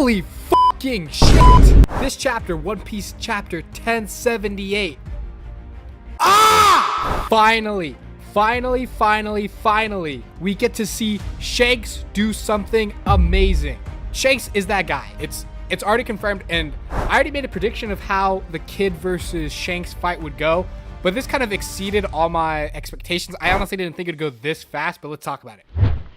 Holy fucking shit! This chapter, One Piece chapter 1078. Ah! Finally, we get to see Shanks do something amazing. Shanks is that guy. It's already confirmed, and I already made a prediction of how the Kid versus Shanks fight would go, but this kind of exceeded all my expectations. I honestly didn't think it'd go this fast, but let's talk about it.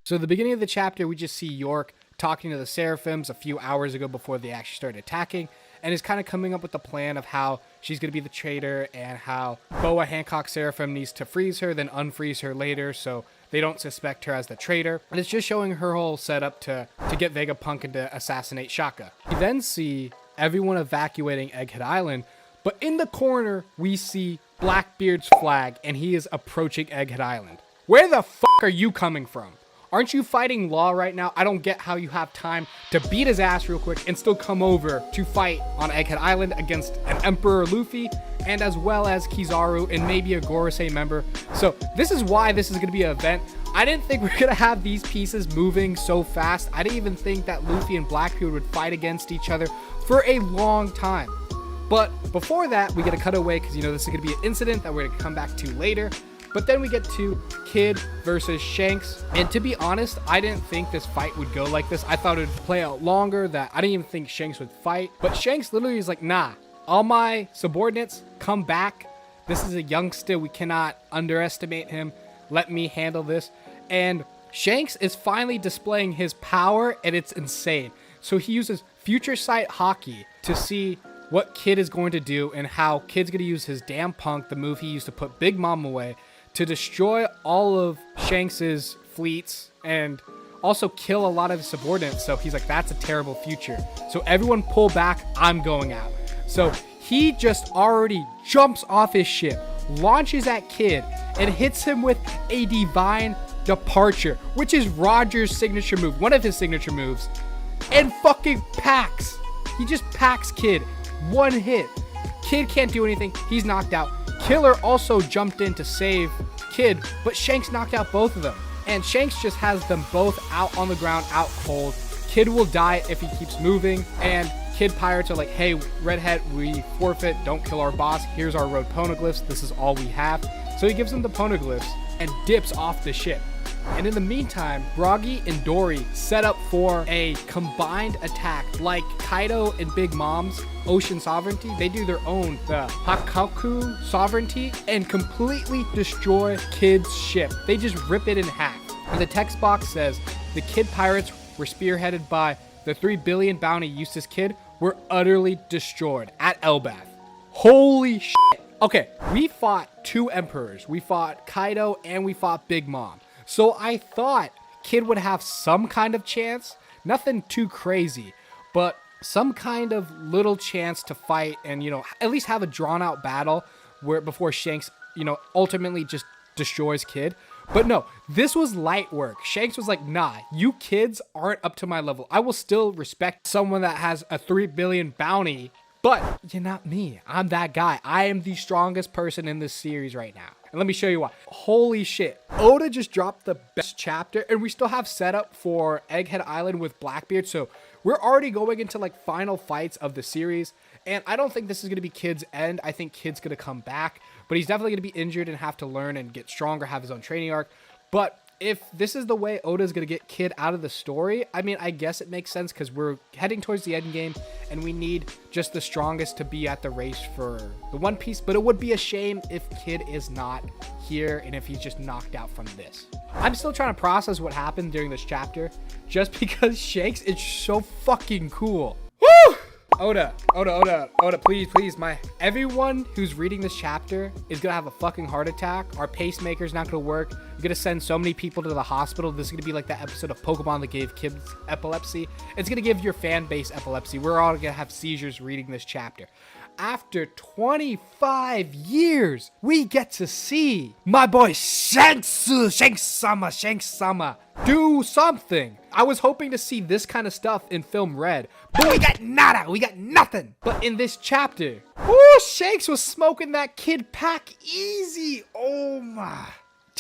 So at the beginning of the chapter, we just see York talking to the Seraphims a few hours ago before they actually started attacking, and is kind of coming up with the plan of how she's going to be the traitor and how Boa Hancock Seraphim needs to freeze her, then unfreeze her later so they don't suspect her as the traitor. And it's just showing her whole setup to get Vegapunk and to assassinate Shaka. We then see everyone evacuating Egghead Island, but in the corner, we see Blackbeard's flag, and he is approaching Egghead Island. Where the fuck are you coming from? Aren't you fighting Law right now? I don't get how you have time to beat his ass real quick and still come over to fight on Egghead Island against an Emperor Luffy, and as well as Kizaru and maybe a Gorosei member. So this is why this is going to be an event. I didn't think we we're going to have these pieces moving so fast. I didn't even think that Luffy and Blackbeard would fight against each other for a long time. But before that, we get a cutaway because, you know, this is going to be an incident that we're going to come back to later. But then we get to Kid versus Shanks. And to be honest, I didn't think this fight would go like this. I thought it would play out longer, that I didn't even think Shanks would fight. But Shanks literally is like, nah, all my subordinates, come back. This is a youngster. We cannot underestimate him. Let me handle this. And Shanks is finally displaying his power, and it's insane. So he uses Future Sight Hockey to see what Kid is going to do and how Kid's going to use his damn punk, the move he used to put Big Mom away, to destroy all of Shanks's fleets and also kill a lot of his subordinates. So he's like, that's a terrible future. So everyone pull back, I'm going out. So he just already jumps off his ship, launches at Kid, and hits him with a Divine Departure, which is Roger's signature move, one of his signature moves, and fucking packs. He just packs Kid. One hit. Kid can't do anything. He's knocked out. Killer also jumped in to save Kid, but Shanks knocked out both of them. And Shanks just has them both out on the ground, out cold. Kid will die if he keeps moving. And Kid Pirates are like, hey, Redhead, we forfeit. Don't kill our boss. Here's our road poneglyphs. This is all we have. So he gives them the poneglyphs and dips off the ship. And in the meantime, Groggy and Dory set up for a combined attack like Kaido and Big Mom's Ocean Sovereignty. They do their own, the Hakaku Sovereignty, and completely destroy Kid's ship. They just rip it in half. And the text box says, the Kid Pirates were spearheaded by the 3 billion bounty Eustace Kid were utterly destroyed at Elbath. Holy shit. Okay, we fought 2 emperors. We fought Kaido and we fought Big Mom. So I thought Kid would have some kind of chance, nothing too crazy, but some kind of little chance to fight and, you know, at least have a drawn out battle where before Shanks, you know, ultimately just destroys Kid. But no, this was light work. Shanks was like, nah, you kids aren't up to my level. I will still respect someone that has a 3 billion bounty, but you're not me. I'm that guy. I am the strongest person in this series right now. And let me show you why. Holy shit. Oda just dropped the best chapter, and we still have setup for Egghead Island with Blackbeard. So we're already going into like final fights of the series. And I don't think this is going to be Kid's end. I think Kid's going to come back, but he's definitely going to be injured and have to learn and get stronger, have his own training arc. But if this is the way Oda's going to get Kid out of the story, I mean, I guess it makes sense because we're heading towards the end game and we need just the strongest to be at the race for the One Piece. But it would be a shame if Kid is not here and if he's just knocked out from this. I'm still trying to process what happened during this chapter just because Shanks is so fucking cool. Woo! Oda, please, everyone who's reading this chapter is gonna have a fucking heart attack. Our pacemaker's not gonna work. You're gonna send so many people to the hospital. This is gonna be like that episode of Pokemon that gave kids epilepsy. It's gonna give your fan base epilepsy. We're all gonna have seizures reading this chapter. After 25 years, we get to see my boy Shanks-sama do something. I was hoping to see this kind of stuff in film Red, but we got nada, we got nothing. But in this chapter, Shanks was smoking that Kid pack easy. Oh my.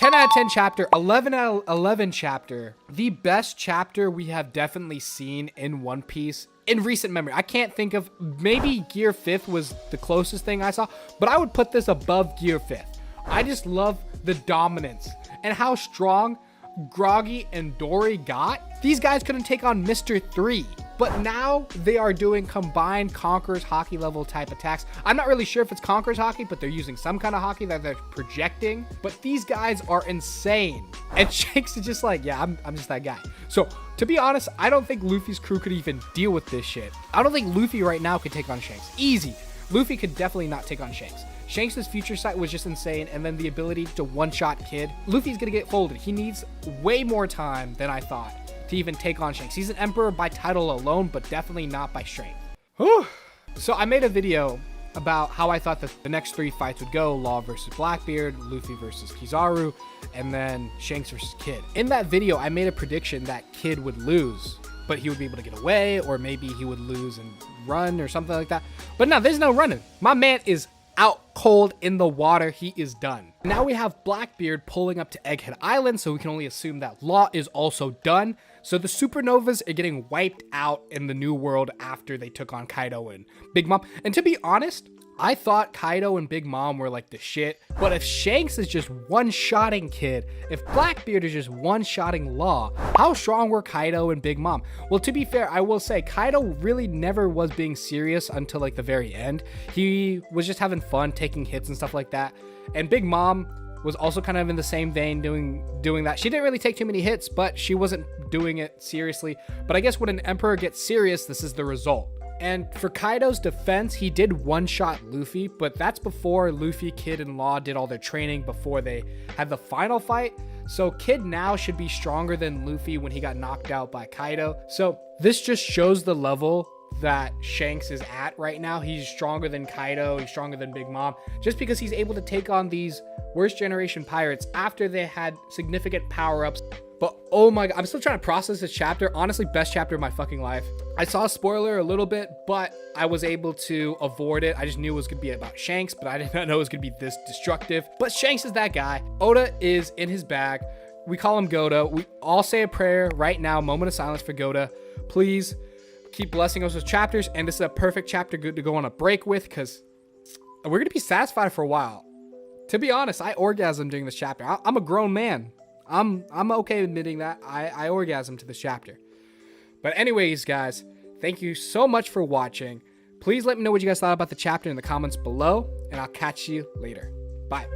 10 out of 10 chapter, 11 out of 11 chapter. The best chapter we have definitely seen in One Piece in recent memory. I can't think of, maybe Gear 5th was the closest thing I saw, but I would put this above Gear 5th. I just love the dominance and how strong Groggy and Dory got. These guys couldn't take on Mr. 3, but now they are doing combined Conqueror's Haki level type attacks. I'm not really sure if it's Conqueror's Haki, but they're using some kind of Haki that they're projecting. But these guys are insane. And Shanks is just like, yeah, I'm just that guy. So to be honest, I don't think Luffy's crew could even deal with this shit. I don't think Luffy right now could take on Shanks. Easy. Luffy could definitely not take on Shanks. Shanks' future sight was just insane, and then the ability to one-shot Kid. Luffy's gonna get folded. He needs way more time than I thought to even take on Shanks. He's an emperor by title alone, but definitely not by strength. Whew. So I made a video about how I thought that the next 3 fights would go: Law versus Blackbeard, Luffy versus Kizaru, and then Shanks versus Kid. In that video, I made a prediction that Kid would lose, but he would be able to get away, or maybe he would lose and run or something like that. But no, there's no running. My man is out cold in the water. He is done. Now we have Blackbeard pulling up to Egghead Island, so we can only assume that Law is also done. So the supernovas are getting wiped out in the new world after they took on Kaido and Big Mom. And to be honest, I thought Kaido and Big Mom were like the shit, but if Shanks is just one-shotting Kid, if Blackbeard is just one-shotting Law, how strong were Kaido and Big Mom? Well, to be fair, I will say Kaido really never was being serious until like the very end. He was just having fun, taking hits and stuff like that. And Big Mom was also kind of in the same vein, doing that. She didn't really take too many hits, but she wasn't doing it seriously. But I guess when an emperor gets serious, this is the result. And for Kaido's defense, he did one-shot Luffy, but that's before Luffy, Kid, and Law did all their training before they had the final fight. So Kid now should be stronger than Luffy when he got knocked out by Kaido. So this just shows the level that Shanks is at right now. He's stronger than Kaido, he's stronger than Big Mom, just because he's able to take on these worst generation pirates after they had significant power-ups. But oh my god, I'm still trying to process this chapter. Honestly, best chapter of my fucking life. I saw a spoiler a little bit, but I was able to avoid it. I just knew it was gonna be about Shanks, but I did not know it was gonna be this destructive. But Shanks is that guy. Oda is in his bag. We call him Goda. We all say a prayer right now, moment of silence for Goda. Please keep blessing us with chapters, and this is a perfect chapter good to go on a break with, because we're gonna be satisfied for a while. To be honest, I orgasmed during this chapter. I'm a grown man. I'm okay admitting that. I orgasmed to this chapter. But anyways, guys, thank you so much for watching. Please let me know what you guys thought about the chapter in the comments below, and I'll catch you later. Bye.